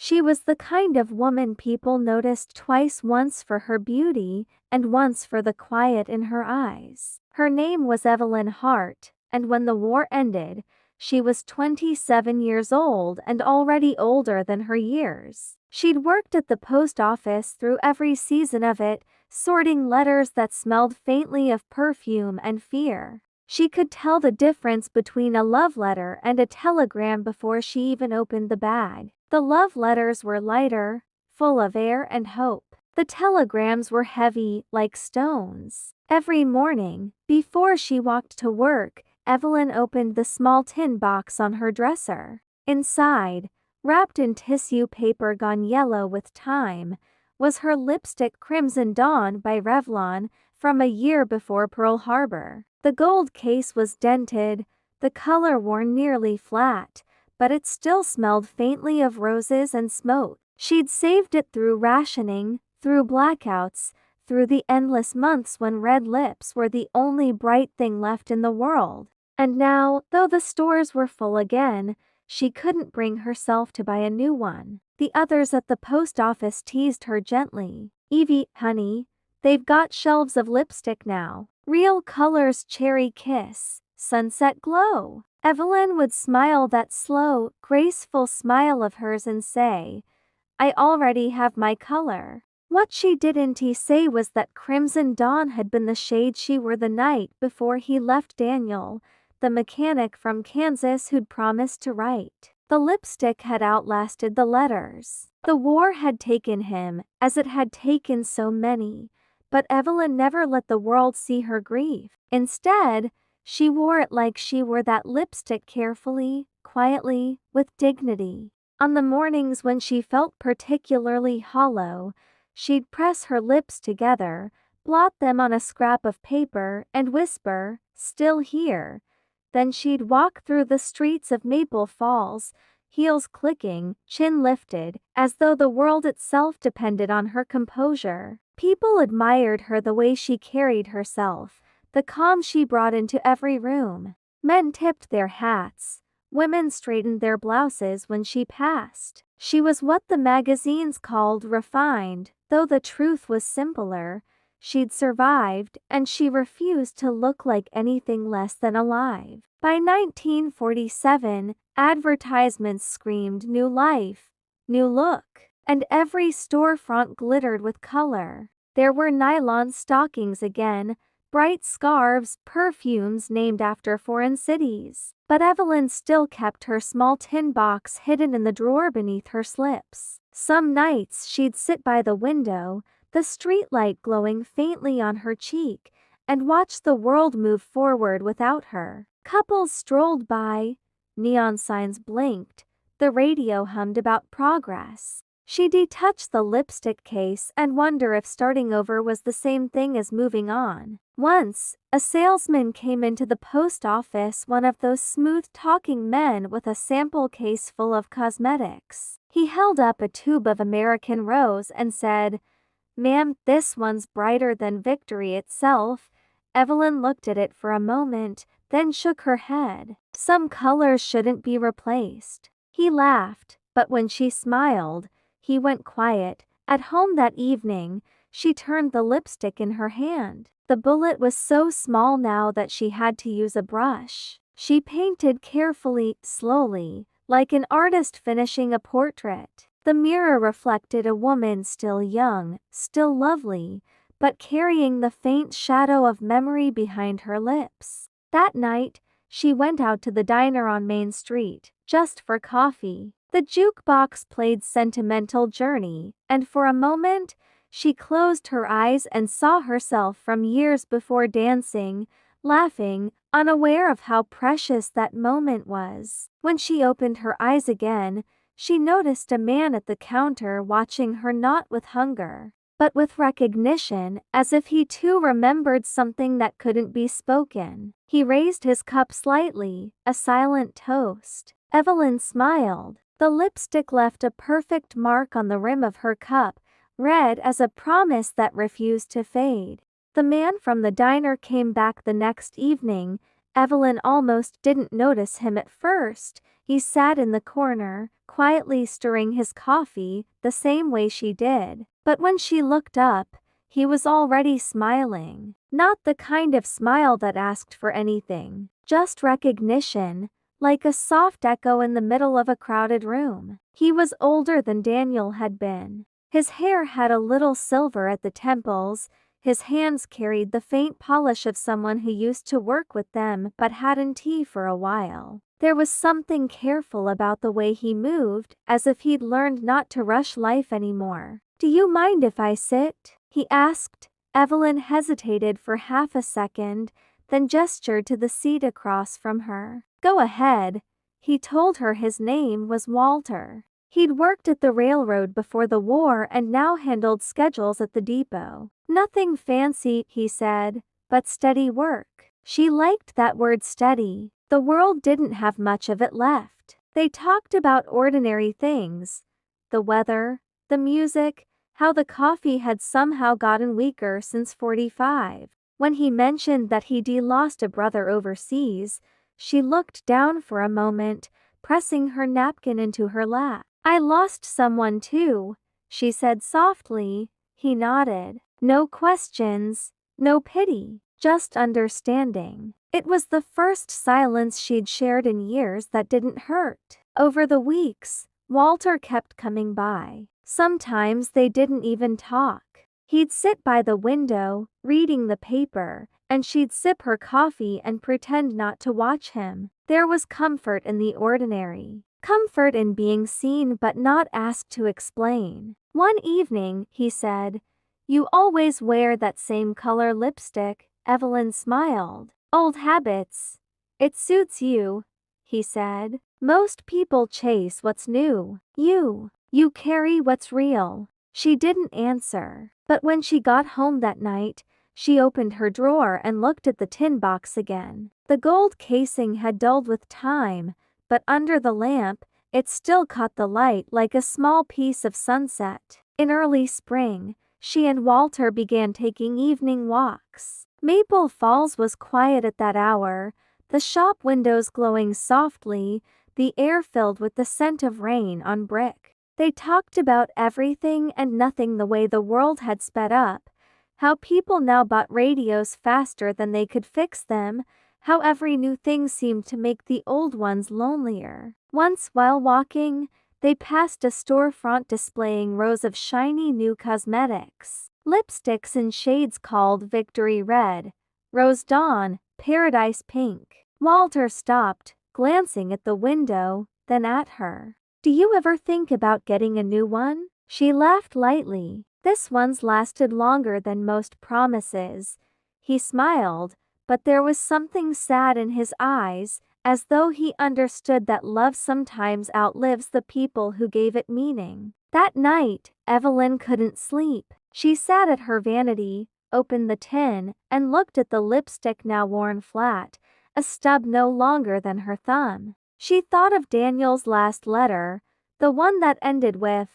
She was the kind of woman people noticed twice, once for her beauty and once for the quiet in her eyes. Her name was Evelyn Hart, and when the war ended, she was 27 years old and already older than her years. She'd worked at the post office through every season of it, sorting letters that smelled faintly of perfume and fear. She could tell the difference between a love letter and a telegram before she even opened the bag. The love letters were lighter, full of air and hope. The telegrams were heavy, like stones. Every morning, before she walked to work, Evelyn opened the small tin box on her dresser. Inside, wrapped in tissue paper gone yellow with time, was her lipstick Crimson Dawn by Revlon from a year before Pearl Harbor. The gold case was dented, the color worn nearly flat, but it still smelled faintly of roses and smoke. She'd saved it through rationing, through blackouts, through the endless months when red lips were the only bright thing left in the world. And now, though the stores were full again, she couldn't bring herself to buy a new one. The others at the post office teased her gently. "Evie, honey, they've got shelves of lipstick now. Real colors, cherry kiss, sunset glow." Evelyn would smile that slow, graceful smile of hers and say, "I already have my color." What she didn't say was that Crimson Dawn had been the shade she wore the night before he left Daniel, the mechanic from Kansas who'd promised to write. The lipstick had outlasted the letters. The war had taken him, as it had taken so many, but Evelyn never let the world see her grief. Instead, she wore it like she wore that lipstick, carefully, quietly, with dignity. On the mornings when she felt particularly hollow, she'd press her lips together, blot them on a scrap of paper, and whisper, "Still here." Then she'd walk through the streets of Maple Falls, heels clicking, chin lifted, as though the world itself depended on her composure. People admired her, the way she carried herself, the calm she brought into every room. Men tipped their hats, women straightened their blouses when she passed. She was what the magazines called refined, though the truth was simpler. She'd survived, and she refused to look like anything less than alive. By 1947, advertisements screamed new life, new look, and every storefront glittered with color. There were nylon stockings again, bright scarves, perfumes named after foreign cities. But Evelyn still kept her small tin box hidden in the drawer beneath her slips. Some nights she'd sit by the window, the streetlight glowing faintly on her cheek, and watch the world move forward without her. Couples strolled by, neon signs blinked, the radio hummed about progress. She'd detach the lipstick case and wonder if starting over was the same thing as moving on. Once, a salesman came into the post office, one of those smooth-talking men with a sample case full of cosmetics. He held up a tube of American Rose and said, "Ma'am, this one's brighter than victory itself." Evelyn looked at it for a moment, then shook her head. "Some colors shouldn't be replaced." He laughed, but when she smiled, he went quiet. At home that evening, she turned the lipstick in her hand. The bullet was so small now that she had to use a brush. She painted carefully, slowly, like an artist finishing a portrait. The mirror reflected a woman still young, still lovely, but carrying the faint shadow of memory behind her lips. That night, she went out to the diner on Main Street, just for coffee. The jukebox played Sentimental Journey, and for a moment, she closed her eyes and saw herself from years before, dancing, laughing, unaware of how precious that moment was. When she opened her eyes again, she noticed a man at the counter watching her, not with hunger, but with recognition, as if he too remembered something that couldn't be spoken. He raised his cup slightly, a silent toast. Evelyn smiled. The lipstick left a perfect mark on the rim of her cup, red as a promise that refused to fade. The man from the diner came back the next evening. Evelyn almost didn't notice him at first. He sat in the corner, quietly stirring his coffee, the same way she did. But when she looked up, he was already smiling. Not the kind of smile that asked for anything, just recognition, like a soft echo in the middle of a crowded room. He was older than Daniel had been. His hair had a little silver at the temples, his hands carried the faint polish of someone who used to work with them but hadn't for a while. There was something careful about the way he moved, as if he'd learned not to rush life anymore. "Do you mind if I sit?" he asked. Evelyn hesitated for half a second, then gestured to the seat across from her. "Go ahead." He told her his name was Walter. He'd worked at the railroad before the war and now handled schedules at the depot. "Nothing fancy," he said, "but steady work." She liked that word, steady. The world didn't have much of it left. They talked about ordinary things. The weather, the music, how the coffee had somehow gotten weaker since 45. When he mentioned that he'd lost a brother overseas, she looked down for a moment, pressing her napkin into her lap. "I lost someone too," she said softly. He nodded. No questions, no pity, just understanding. It was the first silence she'd shared in years that didn't hurt. Over the weeks, Walter kept coming by. Sometimes they didn't even talk. He'd sit by the window, reading the paper, and she'd sip her coffee and pretend not to watch him. There was comfort in the ordinary. Comfort in being seen but not asked to explain. One evening, he said, "You always wear that same color lipstick." Evelyn smiled. "Old habits. It suits you," he said. "Most people chase what's new. You carry what's real." She didn't answer, but when she got home that night, she opened her drawer and looked at the tin box again. The gold casing had dulled with time, but under the lamp, it still caught the light like a small piece of sunset. In early spring, she and Walter began taking evening walks. Maple Falls was quiet at that hour, the shop windows glowing softly, the air filled with the scent of rain on brick. They talked about everything and nothing, the way the world had sped up, how people now bought radios faster than they could fix them, how every new thing seemed to make the old ones lonelier. Once while walking, they passed a storefront displaying rows of shiny new cosmetics. Lipsticks in shades called Victory Red, Rose Dawn, Paradise Pink. Walter stopped, glancing at the window, then at her. "Do you ever think about getting a new one?" She laughed lightly. "This one's lasted longer than most promises." He smiled, but there was something sad in his eyes, as though he understood that love sometimes outlives the people who gave it meaning. That night, Evelyn couldn't sleep. She sat at her vanity, opened the tin, and looked at the lipstick now worn flat, a stub no longer than her thumb. She thought of Daniel's last letter, the one that ended with,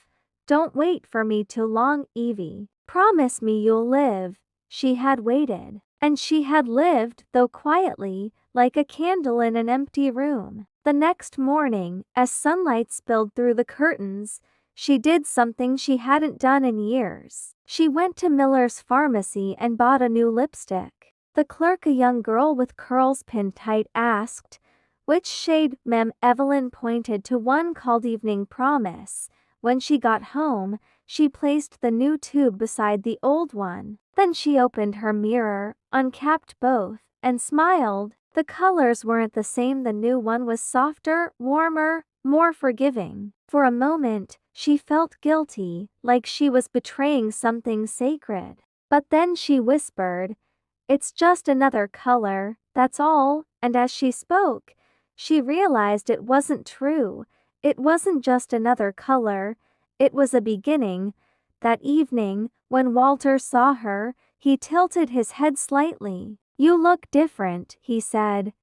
"Don't wait for me too long, Evie. Promise me you'll live." She had waited. And she had lived, though quietly, like a candle in an empty room. The next morning, as sunlight spilled through the curtains, she did something she hadn't done in years. She went to Miller's pharmacy and bought a new lipstick. The clerk, a young girl with curls pinned tight, asked, "Which shade, ma'am?" Evelyn pointed to one called Evening Promise. When she got home, she placed the new tube beside the old one. Then she opened her mirror, uncapped both, and smiled. The colors weren't the same. The new one was softer, warmer, more forgiving. For a moment, she felt guilty, like she was betraying something sacred. But then she whispered, "It's just another color, that's all." And as she spoke, she realized it wasn't true. It wasn't just another color, it was a beginning. That evening, when Walter saw her, he tilted his head slightly. "You look different," he said.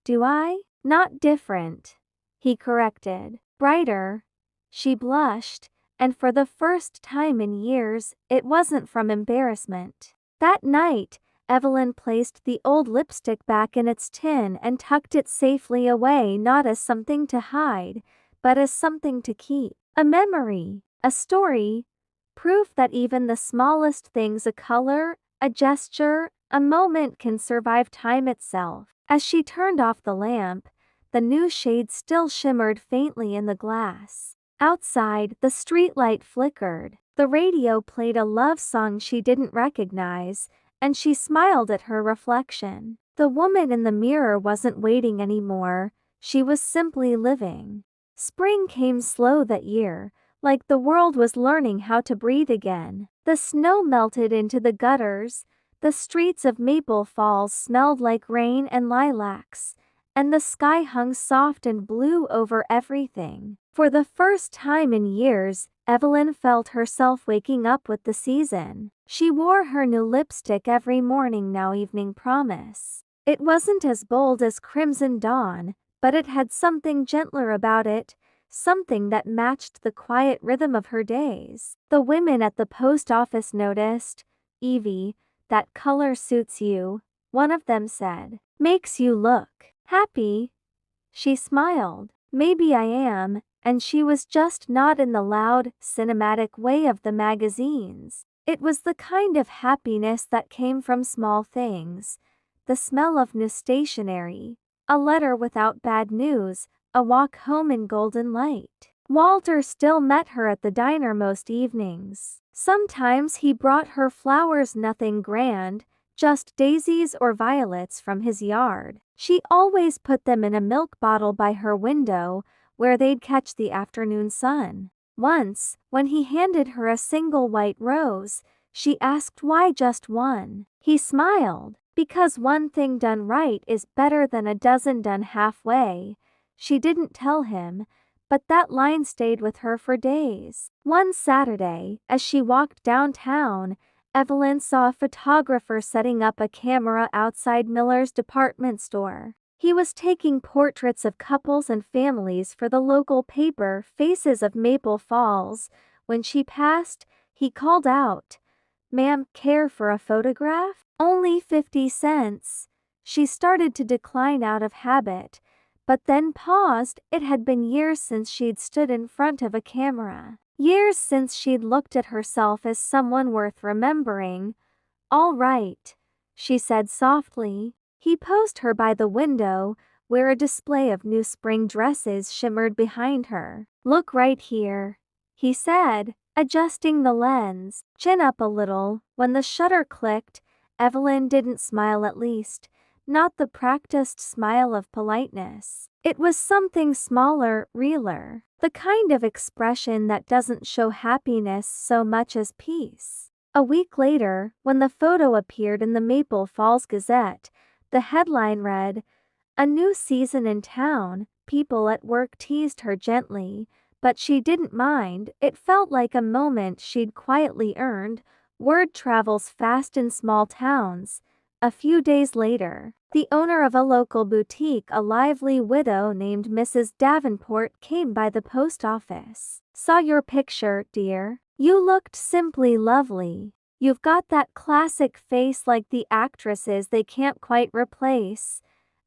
"Do I?" "Not different," he corrected. "Brighter." She blushed, and for the first time in years, it wasn't from embarrassment. That night, Evelyn placed the old lipstick back in its tin and tucked it safely away, not as something to hide, but as something to keep. A memory, a story, proof that even the smallest things, a color, a gesture, a moment, can survive time itself. As she turned off the lamp, the new shade still shimmered faintly in the glass. Outside, the streetlight flickered. The radio played a love song she didn't recognize, and she smiled at her reflection. The woman in the mirror wasn't waiting anymore, she was simply living. Spring came slow that year, like the world was learning how to breathe again. The snow melted into the gutters, the streets of Maple Falls smelled like rain and lilacs, and the sky hung soft and blue over everything. For the first time in years, Evelyn felt herself waking up with the season. She wore her new lipstick every morning now, Evening Promise. It wasn't as bold as Crimson Dawn, but it had something gentler about it, something that matched the quiet rhythm of her days. The women at the post office noticed. "Evie, that color suits you," one of them said. "Makes you look happy." She smiled. "Maybe I am," and she was just not in the loud, cinematic way of the magazines. It was the kind of happiness that came from small things. The smell of new stationery, a letter without bad news, a walk home in golden light. Walter still met her at the diner most evenings. Sometimes he brought her flowers, nothing grand, just daisies or violets from his yard. She always put them in a milk bottle by her window, where they'd catch the afternoon sun. Once, when he handed her a single white rose, she asked why just one. He smiled. "Because one thing done right is better than a dozen done halfway." She didn't tell him, but that line stayed with her for days. One Saturday, as she walked downtown, Evelyn saw a photographer setting up a camera outside Miller's department store. He was taking portraits of couples and families for the local paper, Faces of Maple Falls. When she passed, he called out, "Ma'am, care for a photograph?" "Only 50 cents. She started to decline out of habit, but then paused. It had been years since she'd stood in front of a camera. Years since she'd looked at herself as someone worth remembering. "All right," she said softly. He posed her by the window, where a display of new spring dresses shimmered behind her. "Look right here," he said, adjusting the lens. "Chin up a little." When the shutter clicked, Evelyn didn't smile, at least, not the practiced smile of politeness. It was something smaller, realer, the kind of expression that doesn't show happiness so much as peace. A week later, when the photo appeared in the Maple Falls Gazette, the headline read, "A new season in town." People at work teased her gently, but she didn't mind. It felt like a moment she'd quietly earned. Word travels fast in small towns. A few days later, the owner of a local boutique, a lively widow named Mrs. Davenport, came by the post office. "Saw your picture, dear. You looked simply lovely. You've got that classic face like the actresses they can't quite replace."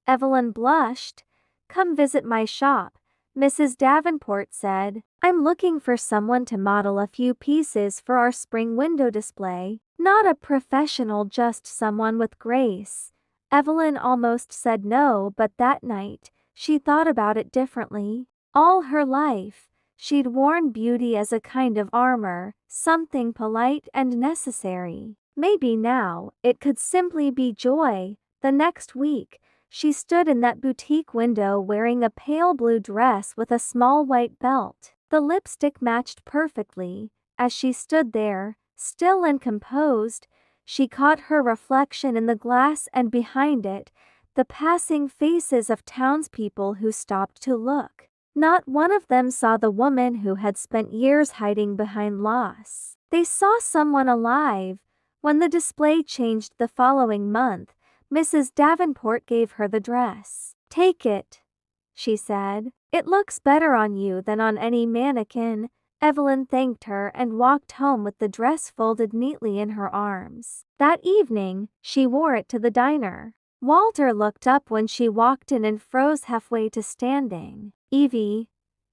Evelyn blushed. "Come visit my shop," Mrs. Davenport said. "I'm looking for someone to model a few pieces for our spring window display. Not a professional, just someone with grace." Evelyn almost said no, but that night, she thought about it differently. All her life, she'd worn beauty as a kind of armor, something polite and necessary. Maybe now, it could simply be joy. The next week, she stood in that boutique window wearing a pale blue dress with a small white belt. The lipstick matched perfectly. As she stood there, still and composed, she caught her reflection in the glass, and behind it, the passing faces of townspeople who stopped to look. Not one of them saw the woman who had spent years hiding behind loss. They saw someone alive. When the display changed the following month, Mrs. Davenport gave her the dress. "Take it," she said. "It looks better on you than on any mannequin." Evelyn thanked her and walked home with the dress folded neatly in her arms. That evening, she wore it to the diner. Walter looked up when she walked in and froze halfway to standing. "Evie,"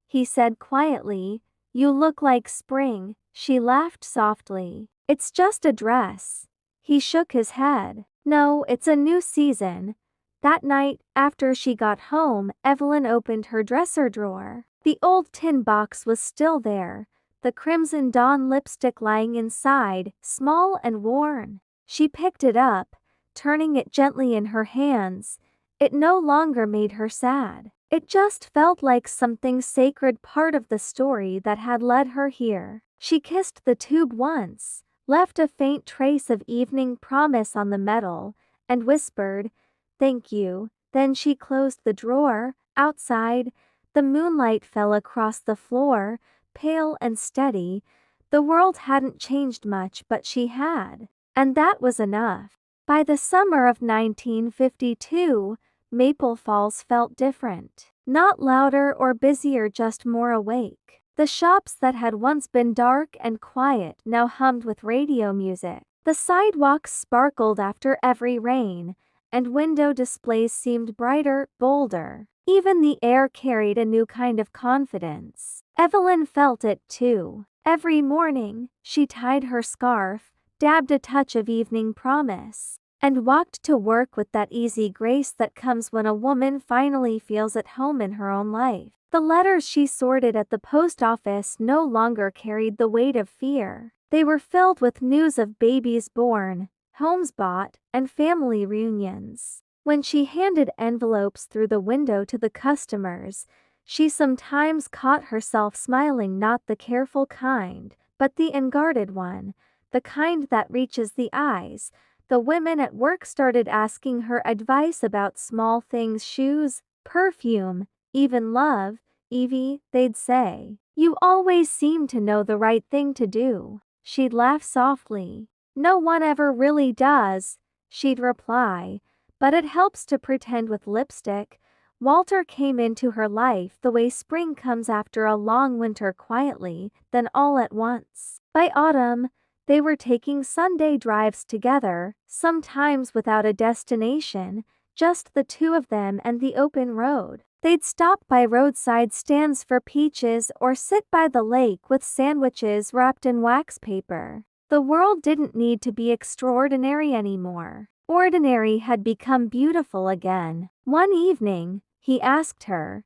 he said quietly, "you look like spring." She laughed softly. "It's just a dress." He shook his head. "No, it's a new season." That night, after she got home, Evelyn opened her dresser drawer. The old tin box was still there, the Crimson Dawn lipstick lying inside, small and worn. She picked it up, turning it gently in her hands. It no longer made her sad. It just felt like something sacred, part of the story that had led her here. She kissed the tube once, left a faint trace of evening promise on the metal, and whispered, "Thank you." Then she closed the drawer. Outside, the moonlight fell across the floor, pale and steady. The world hadn't changed much, but she had. And that was enough. By the summer of 1952, Maple Falls felt different. Not louder or busier, just more awake. The shops that had once been dark and quiet now hummed with radio music. The sidewalks sparkled after every rain, and window displays seemed brighter, bolder. Even the air carried a new kind of confidence. Evelyn felt it too. Every morning, she tied her scarf, dabbed a touch of evening promise, and walked to work with that easy grace that comes when a woman finally feels at home in her own life. The letters she sorted at the post office no longer carried the weight of fear. They were filled with news of babies born, homes bought, and family reunions. When she handed envelopes through the window to the customers, she sometimes caught herself smiling, not the careful kind, but the unguarded one, the kind that reaches the eyes. The women at work started asking her advice about small things: shoes, perfume, even love. "Evie," they'd say, "you always seem to know the right thing to do." She'd laugh softly. "No one ever really does," she'd reply, "but it helps to pretend with lipstick." Walter came into her life the way spring comes after a long winter, quietly, then all at once. By autumn, they were taking Sunday drives together, sometimes without a destination, just the two of them and the open road. They'd stop by roadside stands for peaches or sit by the lake with sandwiches wrapped in wax paper. The world didn't need to be extraordinary anymore. Ordinary had become beautiful again. One evening, he asked her,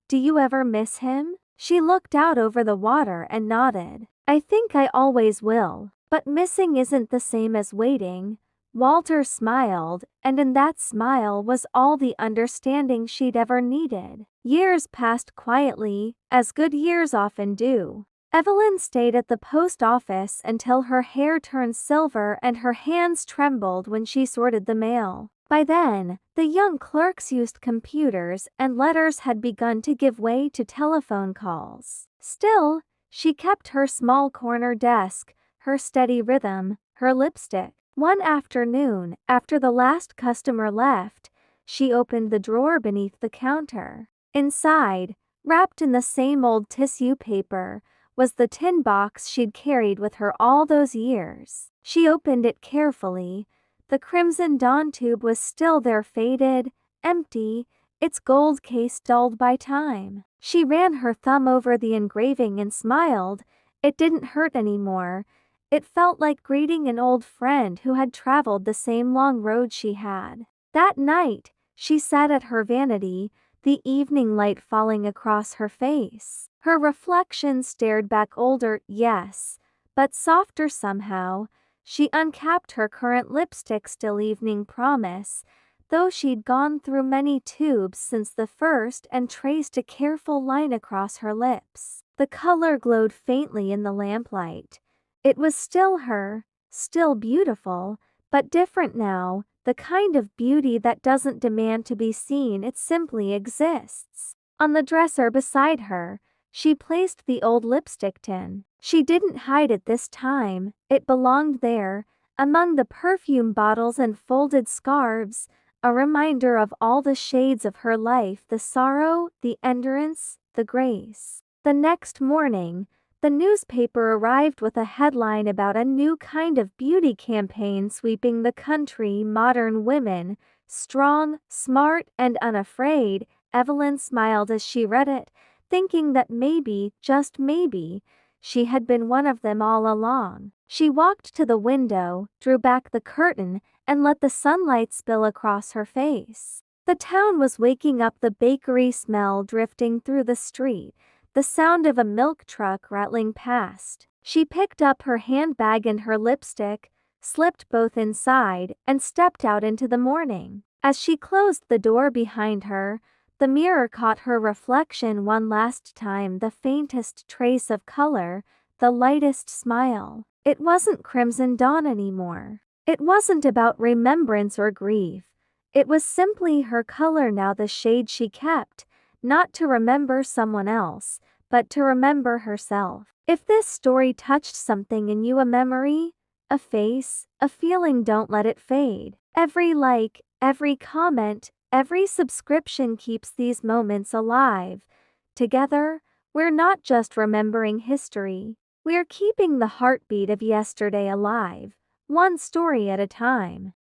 "Do you ever miss him?" She looked out over the water and nodded. "I think I always will. But missing isn't the same as waiting." Walter smiled, and in that smile was all the understanding she'd ever needed. Years passed quietly, as good years often do. Evelyn stayed at the post office until her hair turned silver and her hands trembled when she sorted the mail. By then, the young clerks used computers and letters had begun to give way to telephone calls. Still, she kept her small corner desk, her steady rhythm, her lipstick. One afternoon, after the last customer left, she opened the drawer beneath the counter. Inside, wrapped in the same old tissue paper, was the tin box she'd carried with her all those years. She opened it carefully. The Crimson Dawn tube was still there, faded, empty, its gold case dulled by time. She ran her thumb over the engraving and smiled. It didn't hurt anymore. It felt like greeting an old friend who had traveled the same long road she had. That night, she sat at her vanity, the evening light falling across her face. Her reflection stared back, older, yes, but softer somehow. She uncapped her current lipstick, still evening promise, though she'd gone through many tubes since the first, and traced a careful line across her lips. The color glowed faintly in the lamplight. It was still her, still beautiful, but different now, the kind of beauty that doesn't demand to be seen, it simply exists. On the dresser beside her, she placed the old lipstick tin. She didn't hide it this time, it belonged there, among the perfume bottles and folded scarves, a reminder of all the shades of her life, the sorrow, the endurance, the grace. The next morning, The newspaper arrived with a headline about a new kind of beauty campaign sweeping the country: modern women, strong, smart, and unafraid. Evelyn smiled as she read it, thinking that maybe, just maybe, she had been one of them all along. She walked to the window, drew back the curtain, and let the sunlight spill across her face. The town was waking up, the bakery smell drifting through the street, the sound of a milk truck rattling past. She picked up her handbag and her lipstick, slipped both inside, and stepped out into the morning. As she closed the door behind her, the mirror caught her reflection one last time: the faintest trace of color, the lightest smile. It wasn't crimson dawn anymore. It wasn't about remembrance or grief. It was simply her color now, the shade she kept, not to remember someone else, but to remember herself. If this story touched something in you, a memory, a face, a feeling, don't let it fade. Every like, every comment, every subscription keeps these moments alive. Together, we're not just remembering history, we're keeping the heartbeat of yesterday alive, one story at a time.